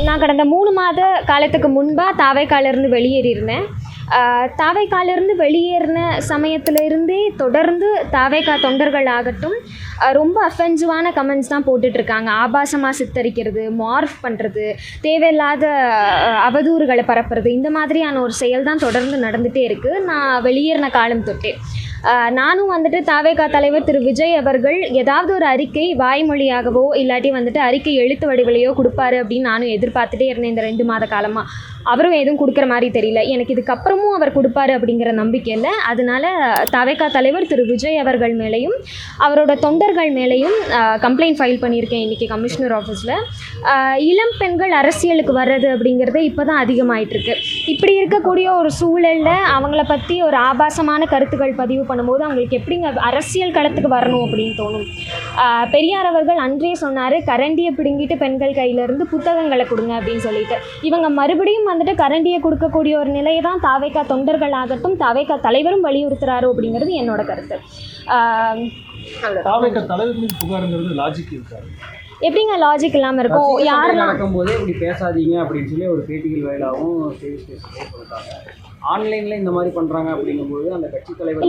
நான் கடந்த 3 மாத காலத்துக்கு முன்பாக தாவேக்காலிருந்து வெளியேறியிருந்தேன். தாவேக்காலிருந்து வெளியேறின சமயத்திலிருந்தே தொடர்ந்து தாவேக்கா தொண்டர்கள் ஆகட்டும் ரொம்ப அஃபென்சிவான கமெண்ட்ஸ் தான் போட்டுட்ருக்காங்க. ஆபாசமாக சித்தரிக்கிறது, மார்ஃப் பண்ணுறது, தேவையில்லாத அவதூறுகளை பரப்புறது, இந்த மாதிரியான ஒரு செயல் தான் தொடர்ந்து நடந்துகிட்டே இருக்குது நான் வெளியேறின காலம் தொட்டே. நானும் வந்துட்டு தாவேக்கா தலைவர் திரு விஜய் அவர்கள் ஏதாவது ஒரு அறிக்கை வாய்மொழியாகவோ இல்லாட்டி வந்துட்டு அறிக்கை எழுத்து வடிவிலையோ கொடுப்பாரு அப்படின்னு நானும் எதிர்பார்த்துட்டே இருந்தேன் இந்த 2 மாத காலமாக. அவரும் எதுவும் கொடுக்குற மாதிரி தெரியல. எனக்கு இதுக்கப்புறமும் அவர் கொடுப்பாரு அப்படிங்கிற நம்பிக்கை இல்லை. அதனால தாவேக்கா தலைவர் திரு விஜய் அவர்கள் மேலேயும் அவரோட தொண்டர்கள் மேலேயும் கம்ப்ளைண்ட் ஃபைல் பண்ணியிருக்கேன் இன்றைக்கி கமிஷனர் ஆஃபீஸில். இளம் பெண்கள் அரசியலுக்கு வர்றது அப்படிங்கிறது இப்போ தான் அதிகமாகிட்டுருக்கு. இப்படி இருக்கக்கூடிய ஒரு சூழலில் அவங்கள பற்றி ஒரு ஆபாசமான கருத்துக்கள் பதிவு பண்ணும்போது அவங்களுக்கு எப்படிங்க அரசியல் களத்துக்கு வரணும் அப்படின்னு தோணும். பெரியார் அவர்கள் அன்றே சொன்னார், கரண்டியை பிடுங்கிட்டு பெண்கள் கையிலேருந்து புத்தகங்களை கொடுங்க அப்படின்னு சொல்லிட்டு. இவங்க மறுபடியும் வந்துட்டு கரண்டியை கொடுக்கக்கூடிய ஒரு நிலையை தான் தாவேக்கா தொண்டர்கள் ஆகட்டும் தாவேக்கா தலைவரும் வலியுறுத்துறாரு அப்படிங்கிறது என்னோட கருத்து. தாவேக்கா தலைவர் மீது புகாருங்கிறது லாஜிக் இருக்காது. எப்படிங்க லாஜிக் இல்லாமல் இருக்கும்? யாரெல்லாம் நடக்கும்போதே இப்படி பேசாதீங்க அப்படின்னு சொல்லி ஒரு பேட்டிகள் வாயிலாகவும் ஸ்டேஜ் கொடுத்தாங்க. ஆன்லைனில் இந்த மாதிரி பண்ணுறாங்க அப்படிங்கும்போது அந்த கட்சி தலைவர்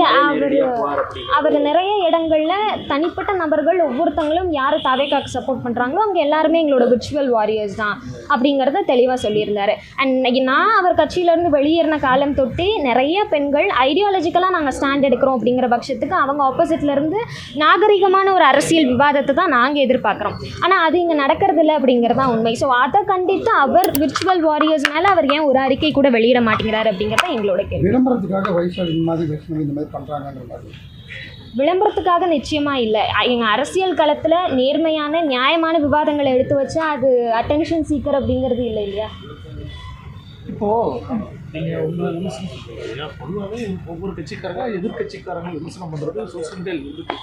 அவர் நிறைய இடங்களில் தனிப்பட்ட நபர்கள் ஒவ்வொருத்தங்களும் யார் தாவேக்காக்கு சப்போர்ட் பண்ணுறாங்களோ அவங்க எல்லாருமே எங்களோட விர்ச்சுவல் வாரியர்ஸ் தான் அப்படிங்கிறத தெளிவாக சொல்லியிருந்தார். அண்ட் நான் அவர் கட்சியிலேருந்து வெளியேறின காலம் தொட்டு நிறைய பெண்கள் ஐடியாலஜிக்கலாக நாங்கள் ஸ்டாண்ட் எடுக்கிறோம் அப்படிங்கிற பட்சத்துக்கு அவங்க ஆப்போசிட்லேருந்து நாகரிகமான ஒரு அரசியல் விவாதத்தை தான் நாங்கள் எதிர்பார்க்குறோம். ஆனால் அது இங்கே நடக்கிறதில்ல அப்படிங்கிறது தான் உண்மை. ஸோ அதை கண்டித்து அவர் விர்ச்சுவல் வாரியர்ஸ் மேலே அவர் ஏன் ஒரு அறிக்கை கூட வெளியிட மாட்டேங்கிறார் அப்படிங்கிறது எங்களோட கேள்வி. விளம்பரத்துக்காக வைசாலி இந்த மாதிரி பண்றாங்கன்ற மாதிரி விளம்பரத்துக்காக நிச்சயமா இல்லை. எங்கள் அரசியல் களத்தில் நேர்மையான நியாயமான விவாதங்களை எடுத்து வச்சா அது அட்டென்ஷன் சீக்கர் அப்படிங்கிறது இல்லை இல்லையா? இப்போது நீங்கள் உங்களை விமர்சனம் பண்ணுறீங்க. பொதுவாகவே ஒவ்வொரு கட்சிக்காரங்க எதிர்கட்சிக்காரங்க விமர்சனம் பண்ணுறது சோசியல் மீடியாவில் இருக்குது.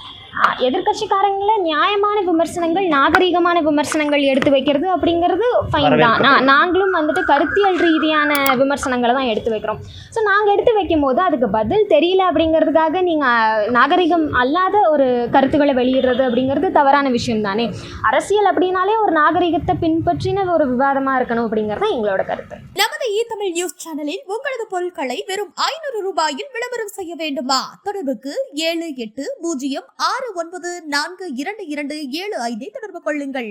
எதிர்கட்சிக்காரங்கள நியாயமான விமர்சனங்கள் நாகரீகமான விமர்சனங்கள் எடுத்து வைக்கிறது அப்படிங்கிறது ஃபைன் தான். நாங்களும் வந்துட்டு கருத்தியல் ரீதியான விமர்சனங்களை தான் எடுத்து வைக்கிறோம். ஸோ நாங்கள் எடுத்து வைக்கும் போது அதுக்கு பதில் தெரியல அப்படிங்கிறதுக்காக நீங்கள் நாகரிகம் அல்லாத ஒரு கருத்துக்களை வெளியிடுறது அப்படிங்கிறது தவறான விஷயம் தானே. அரசியல் அப்படின்னாலே ஒரு நாகரிகத்தை பின்பற்றின ஒரு விவாதமாக இருக்கணும் அப்படிங்கிறது தான் எங்களோட கருத்து. நமது தமிழ் நியூஸ் சேனலில் உங்களது பொருட்களை வெறும் 500 ரூபாயில் விளம்பரம் செய்ய வேண்டுமா? தொடர்புக்கு 7806942275 தொடர்பு கொள்ளுங்கள்.